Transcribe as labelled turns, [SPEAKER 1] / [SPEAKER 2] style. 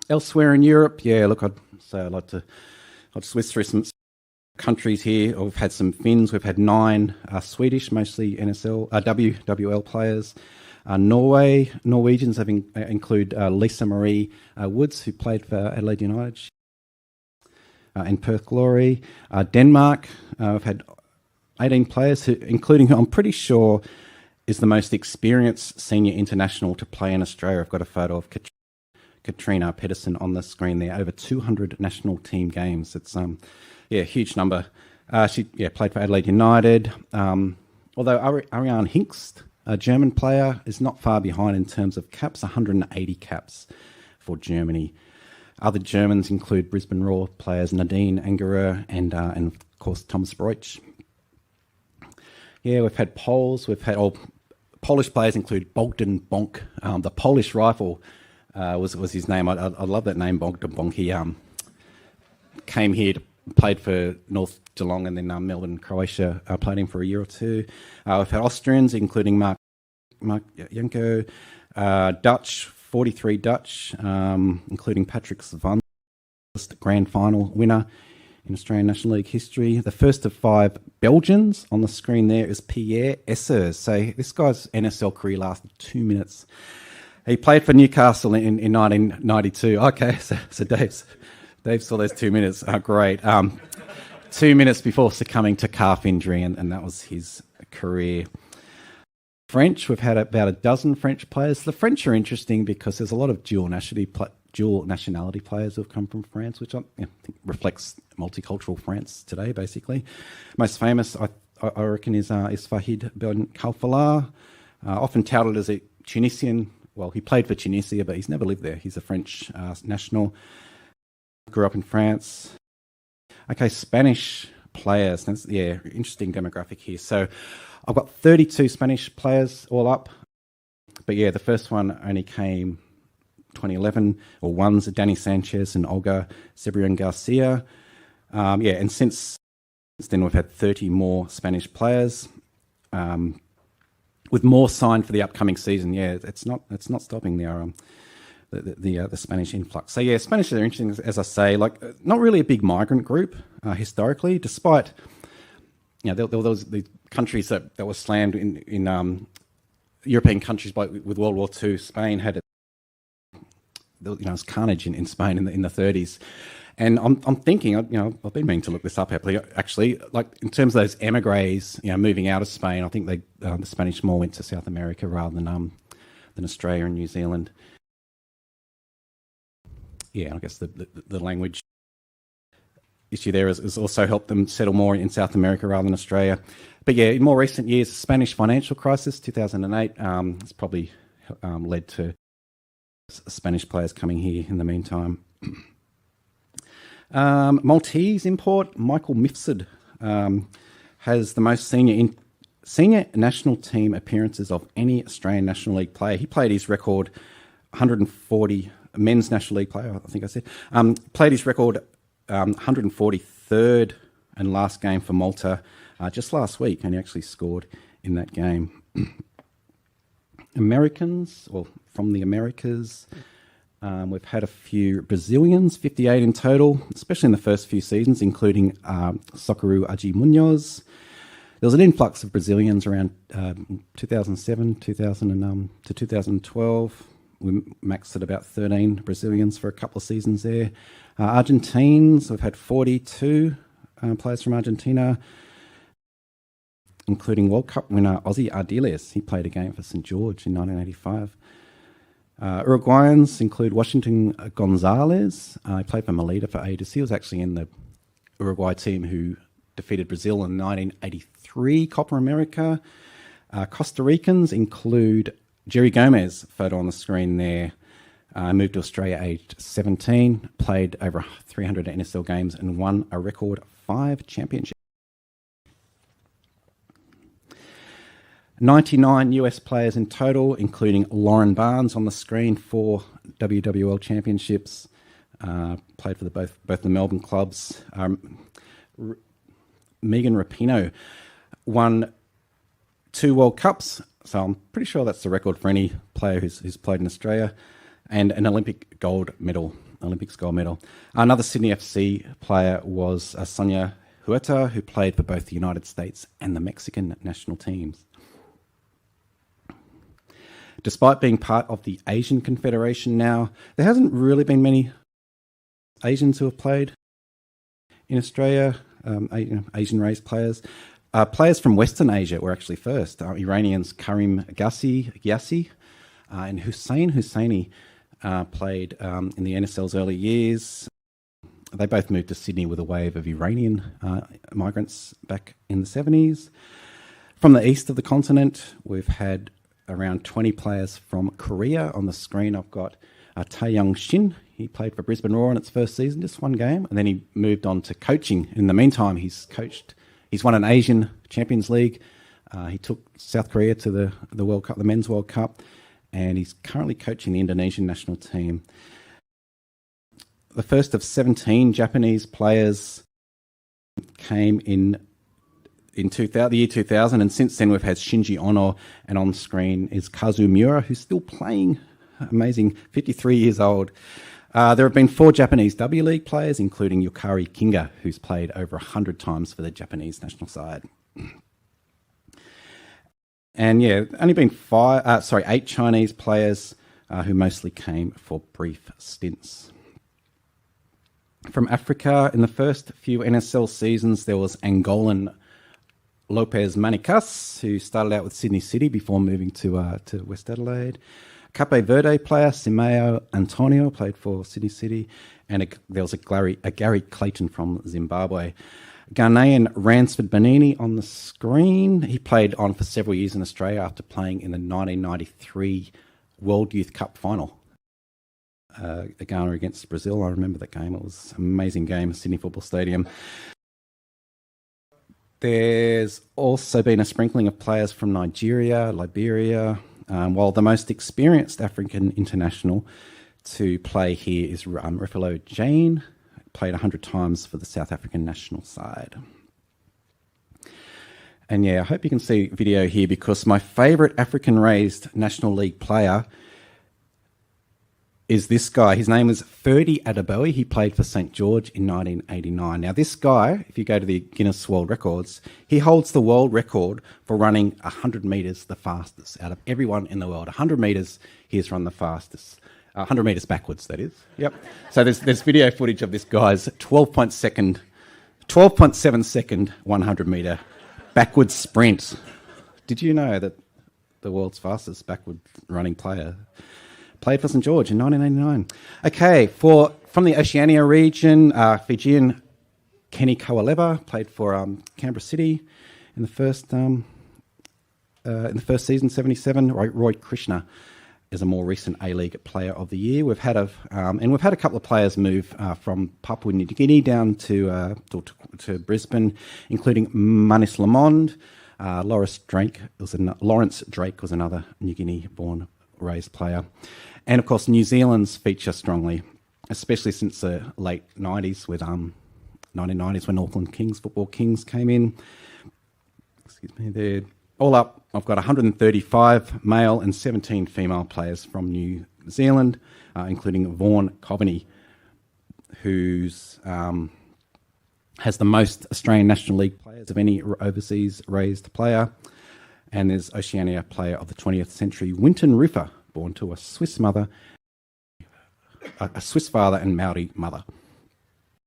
[SPEAKER 1] Elsewhere in Europe, yeah, look, I'd say I'd switch through some countries here. We've had some Finns. We've had 9 Swedish, mostly WWL players. Norwegians include Lisa Marie Woods, who played for Adelaide United and Perth Glory. Denmark, we've had 18 players, including who I'm pretty sure is the most experienced senior international to play in Australia. I've got a photo of Katrina Pedersen on the screen there. Over 200 national team games. It's a huge number. She played for Adelaide United. Although Ariane Hinkst, a German player, is not far behind in terms of caps, 180 caps for Germany. Other Germans include Brisbane Roar players Nadine Angerer and of course Thomas Broich. Yeah, we've had Poles. We've had Polish players include Bogdan Bonk. The Polish rifle was his name. I love that name, Bogdan Bonk. He came here to played for North Geelong and then Melbourne, Croatia. Played him for a year or two. We've had Austrians, including Mark Janko, Dutch, 43 Dutch, including Patrick Svan, grand final winner in Australian National League history. The first of 5 Belgians on the screen there is Pierre Essers. So this guy's NSL career lasted 2 minutes. He played for Newcastle in 1992. Okay, so Dave saw those 2 minutes. Great. 2 minutes before succumbing to calf injury, and that was his career. French, we've had about a dozen French players. The French are interesting because there's a lot of dual nationality players who have come from France, which I think reflects multicultural France today, basically. Most famous, I reckon, is Fahid Ben Khalfallah, often touted as a Tunisian. Well, he played for Tunisia, but he's never lived there. He's a French national. Grew up in France. Okay, Spanish players. That's, interesting demographic here. So I've got 32 Spanish players all up. But yeah, the first one only came 2011, or one's Danny Sanchez and Olga Cebrian Garcia. And since then we've had 30 more Spanish players, with more signed for the upcoming season. Yeah, it's not stopping the Spanish influx. So yeah, Spanish are interesting, as I say, like not really a big migrant group historically, despite there was the countries that were slammed in European countries with World War II. Spain had it was carnage in Spain in the 30s. And I'm thinking, I've been meaning to look this up actually, like in terms of those emigres, moving out of Spain, I think the Spanish more went to South America rather than Australia and New Zealand. Yeah, I guess the language issue there has also helped them settle more in South America rather than Australia. But yeah, in more recent years, the Spanish financial crisis, 2008, has probably led to Spanish players coming here in the meantime. Maltese import, Michael Mifsud, has the most senior national team appearances of any Australian National League player. He played his record 140, men's National League player, I think I said, played his record 143rd and last game for Malta just last week, and he actually scored in that game. Americans, or from the Americas, we've had a few Brazilians, 58 in total, especially in the first few seasons, including Socorro Agi Munoz. There was an influx of Brazilians around 2007 to 2012. We maxed at about 13 Brazilians for a couple of seasons there. Argentines, we've had 42 players from Argentina, including World Cup winner Ozzy Ardiles. He played a game for St. George in 1985. Uruguayans include Washington Gonzalez. He played for Melita for ages. He was actually in the Uruguay team who defeated Brazil in 1983 Copa America. Costa Ricans include Jerry Gomez, photo on the screen there. Moved to Australia aged 17, played over 300 NSL games and won a record 5 championships. 99 US players in total, including Lauren Barnes on the screen, 4 WWL championships, played for both the Melbourne clubs. Megan Rapinoe won 2 World Cups, so I'm pretty sure that's the record for any player who's played in Australia, and an Olympic gold medal. Olympics gold medal. Another Sydney FC player was Sonia Huerta, who played for both the United States and the Mexican national teams. Despite being part of the Asian Confederation now, there hasn't really been many Asians who have played in Australia, Asian-raised players. Players from Western Asia were actually first. Iranians Karim Ghazi and Hussein Husseini played in the NSL's early years. They both moved to Sydney with a wave of Iranian migrants back in the 70s. From the east of the continent, we've had around 20 players from Korea. On the screen, I've got Tae-Young Shin. He played for Brisbane Roar in its first season, just one game, and then he moved on to coaching. In the meantime, he's won an Asian Champions League. He took South Korea to the World Cup, the Men's World Cup, and he's currently coaching the Indonesian national team. The first of 17 Japanese players came in the year 2000, and since then we've had Shinji Ono, and on screen is Kazu Miura, who's still playing. Amazing, 53 years old. There have been 4 Japanese W League players, including Yukari Kinga, who's played over 100 times for the Japanese national side. And yeah, only been 8 Chinese players who mostly came for brief stints. From Africa, in the first few NSL seasons, there was Angolan Lopez Manicas, who started out with Sydney City before moving to West Adelaide. Cape Verde player, Simeo Antonio, played for Sydney City, and there was a Gary Clayton from Zimbabwe. Ghanaian Ransford Benini on the screen. He played on for several years in Australia after playing in the 1993 World Youth Cup final. Ghana against Brazil. I remember that game. It was an amazing game at Sydney Football Stadium. There's also been a sprinkling of players from Nigeria, Liberia, while the most experienced African international to play here is Refilo Jane, played 100 times for the South African national side. And yeah, I hope you can see video here, because my favourite African-raised National League player is this guy. His name is Ferdy Adebowie. He played for St George in 1989. Now, this guy, if you go to the Guinness World Records, he holds the world record for running 100 metres the fastest out of everyone in the world. 100 metres, he has run the fastest. 100 metres backwards, that is. Yep. So there's video footage of this guy's 12.7 second 100 metre backward sprint. Did you know that the world's fastest backward running player played for St George in 1989? Okay, from the Oceania region, Fijian Kenny Kawaleva played for Canberra City in the first season, 77. Roy Krishna is a more recent A-League Player of the Year. We've had a couple of players move from Papua New Guinea down to Brisbane, including Manis Lamond. Lawrence Drake was another New Guinea-born raised player. And of course, New Zealand's feature strongly, especially since the late 90s with 1990s when Auckland Football Kings came in. Excuse me, they're all up. I've got 135 male and 17 female players from New Zealand, including Vaughan Coveney, who's has the most Australian National League players of any overseas raised player. And there's Oceania Player of the 20th Century, Winton Ruffer, born to a Swiss mother, a Swiss father and Maori mother.